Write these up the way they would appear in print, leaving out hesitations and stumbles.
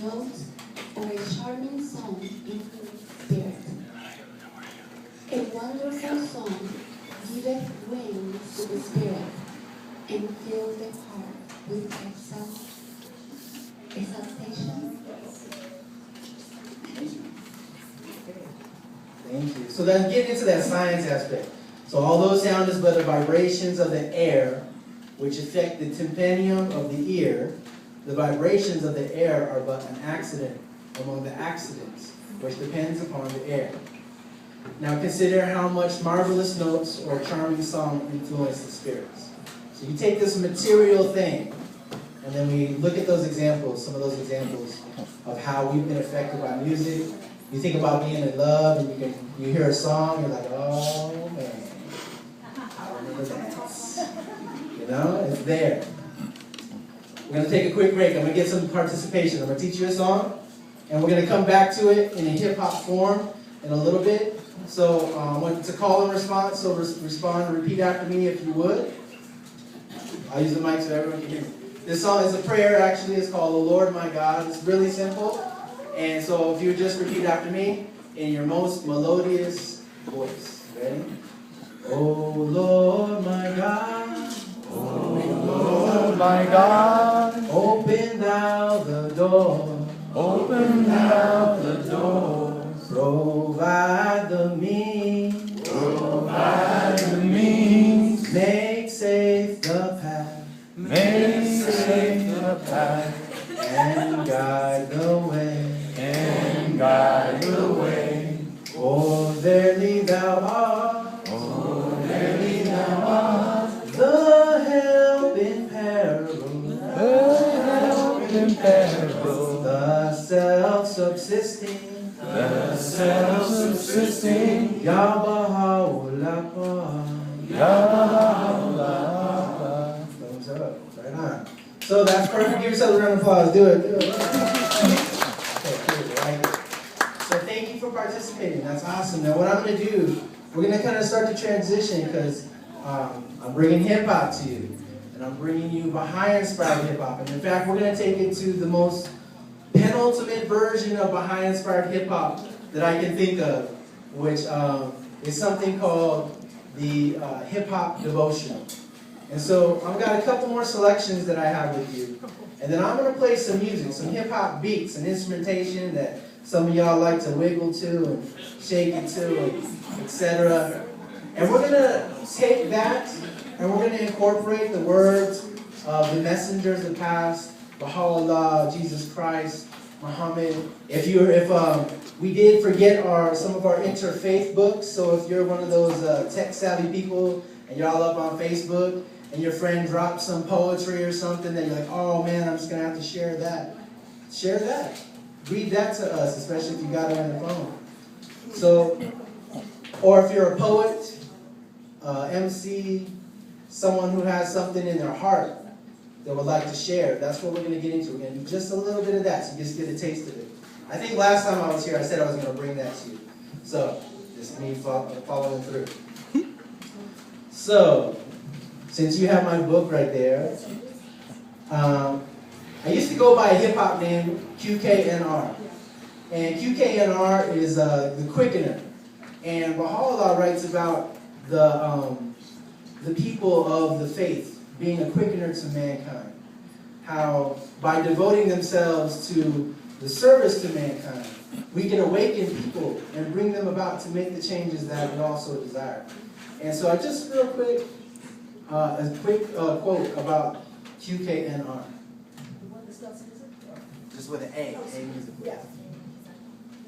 note or a charming song influence spirit. A wonderful song giveth wings to the spirit, and fills the heart with exaltation. Thank you. So then getting into that science aspect. So although sound is but the vibrations of the air, which affect the tympanum of the ear, the vibrations of the air are but an accident among the accidents, which depends upon the air. Now consider how much marvelous notes or charming song influence the spirits. So you take this material thing, and then we look at those examples, some of those examples of how we've been affected by music. You think about being in love, and you hear a song, you're like, oh man, I remember that. You know, it's there. We're going to take a quick break. I'm going to get some participation. I'm going to teach you a song, and we're going to come back to it in a hip-hop form in a little bit. So I want to call and response, so respond and repeat after me if you would. I'll use the mic so everyone can hear me. This song is a prayer, actually. It's called "O Lord My God." It's really simple. And so if you would just repeat after me in your most melodious voice. Ready? O Lord my God, O Lord my God, open thou the door, open thou the door, provide the means, provide the means, make safe the path, make safe the path, and guide the way. and guide the way. For verily thou art, For verily thou art the help in peril, the help in peril, the self-subsisting, the self-subsisting Yahweh. Yahweh. Thumbs up. Right on. So that's perfect. Give yourself a round of applause. Do it. Do it. Okay, good. Right. So thank you for participating. That's awesome. Now what I'm going to do, we're going to kind of start to transition because I'm bringing hip-hop to you. And I'm bringing you Baha'i-inspired hip-hop. And in fact, we're going to take it to the most penultimate version of Baha'i-inspired hip-hop that I can think of, which is something called the hip-hop devotional. And so I've got a couple more selections that I have with you. And then I'm going to play some music, some hip-hop beats and instrumentation that some of y'all like to wiggle to and shake it to, etc. And we're going to take that and we're going to incorporate the words of the messengers of the past, Baha'u'llah, Jesus Christ, Muhammad. If we did forget some of our interfaith books, so if you're one of those tech-savvy people and you're all up on Facebook and your friend drops some poetry or something, then you're like, oh man, I'm just going to have to share that. Share that. Read that to us, especially if you got it on your phone. So, or if you're a poet, MC, someone who has something in their heart that would like to share, that's what we're going to get into. We're going to do just a little bit of that, so you just get a taste of it. I think last time I was here, I said I was going to bring that to you. So, just me following through. So, since you have my book right there, I used to go by a hip-hop name, QKNR. And QKNR is the quickener. And Baha'u'llah writes about the people of the faith being a quickener to mankind. How by devoting themselves to the service to mankind, we can awaken people and bring them about to make the changes that we also desire. And so I just real quick, a quick quote about QKNR. Just with an A music. Yeah.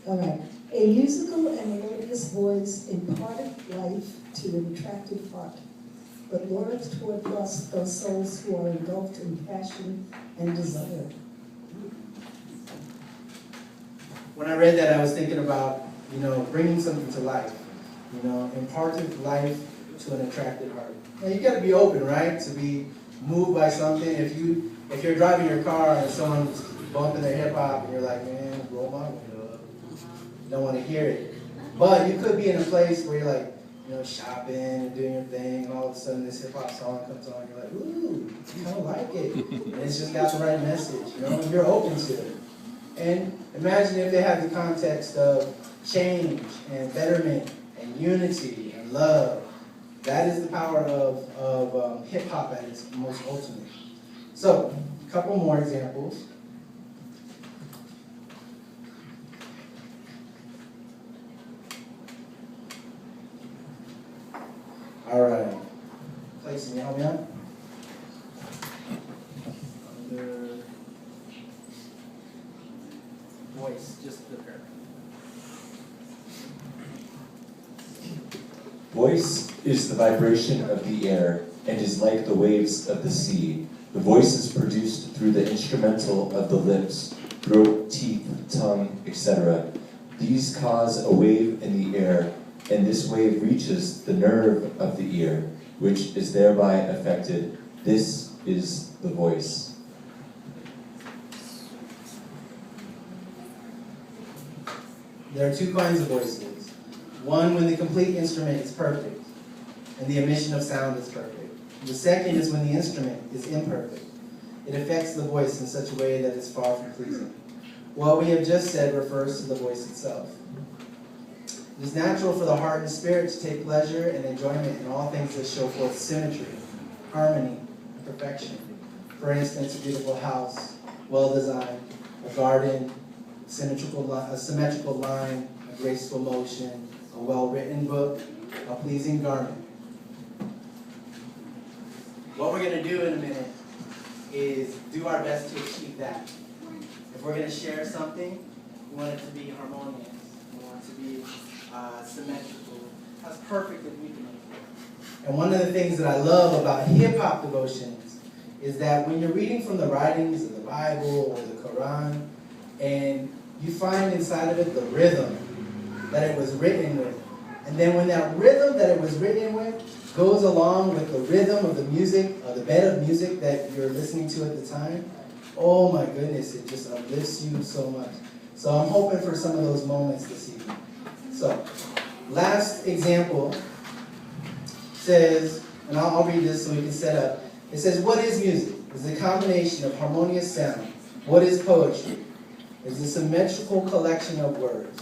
All right. A musical and melodious voice imparteth life to an attractive heart, but lures toward lust those souls who are engulfed in passion and desire. When I read that, I was thinking about, bringing something to life. Imparting life to an attracted heart. Now you got to be open, right? To be moved by something. If you're driving your car and someone's bumping their hip hop and you're like, man, roll my window up. You don't want to hear it. But you could be in a place where you're like, shopping and doing your thing, and all of a sudden this hip hop song comes on, and you're like, ooh, I kind of like it. And it's just got the right message, and you're open to it. And imagine if they had the context of change and betterment and unity and love. That is the power of hip-hop at its most ultimate. So, a couple more examples. All right. Place, can you help me out? Under voice, just the paragraph. Voice is the vibration of the air and is like the waves of the sea. The voice is produced through the instrumental of the lips, throat, teeth, tongue, etc. These cause a wave in the air, and this wave reaches the nerve of the ear, which is thereby affected. This is the voice. There are two kinds of voices. One, when the complete instrument is perfect, and the emission of sound is perfect. The second is when the instrument is imperfect. It affects the voice in such a way that it's far from pleasing. What we have just said refers to the voice itself. It is natural for the heart and spirit to take pleasure and enjoyment in all things that show forth symmetry, harmony, and perfection. For instance, a beautiful house, well-designed, a garden, a symmetrical line, a graceful motion, a well-written book, a pleasing garment. What we're going to do in a minute is do our best to achieve that. If we're going to share something, we want it to be harmonious. We want it to be symmetrical, as perfect as we can make it. And one of the things that I love about hip-hop devotions is that when you're reading from the writings of the Bible or the Quran, and you find inside of it the rhythm that it was written with, and then when that rhythm that it was written with goes along with the rhythm of the music, or the bed of music that you're listening to at the time, oh my goodness, it just uplifts you so much. So I'm hoping for some of those moments this evening. So, last example says, and I'll read this so we can set up. It says, what is music? It's a combination of harmonious sound. What is poetry? It's a symmetrical collection of words.